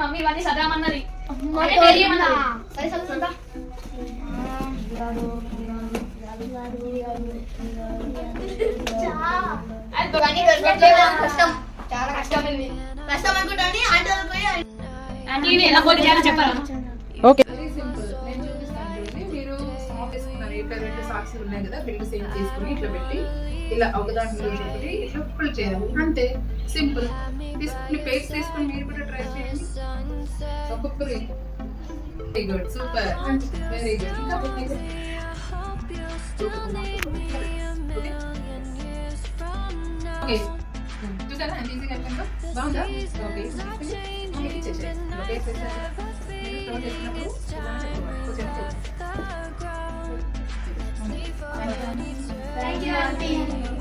Mummy ఇవన్నీ చదవమన్నది. సరే చదువుతుందా? కష్టం, చాలా కష్టం అనుకుంటా. అంటే ఎలా పోటీ చేయాలో చెప్పారా? Okay very simple. నేను చూపిస్తాను చూడండి. మీరు సాంగ్ వేసుకున్నారు, ఇట్లా రెండు సాక్స్ ఉన్నాయి కదా, రెండు సేమ్ తీసుకుని ఇట్లా పెట్టి ఇలా ఒకదాని ఒకటి ఇట్లా ఫుల్ చేయాలి, అంతే. సింపుల్. తీసుకుని పేస్ట్ తీసుకుని మీరు కూడా ట్రై చేయండి. ఒక్కొక్కరు. Very good, super, very good. ఇంకా ఓకే, చూసారా ఎంత ఈజీగా అయిపోయిందో? బాగుందా? ఓకే, ఇచ్చేసేయండి. పేస్ట్ వేసేసారా? మీరు ఫ్లో చేసినప్పుడు Thank you, auntie.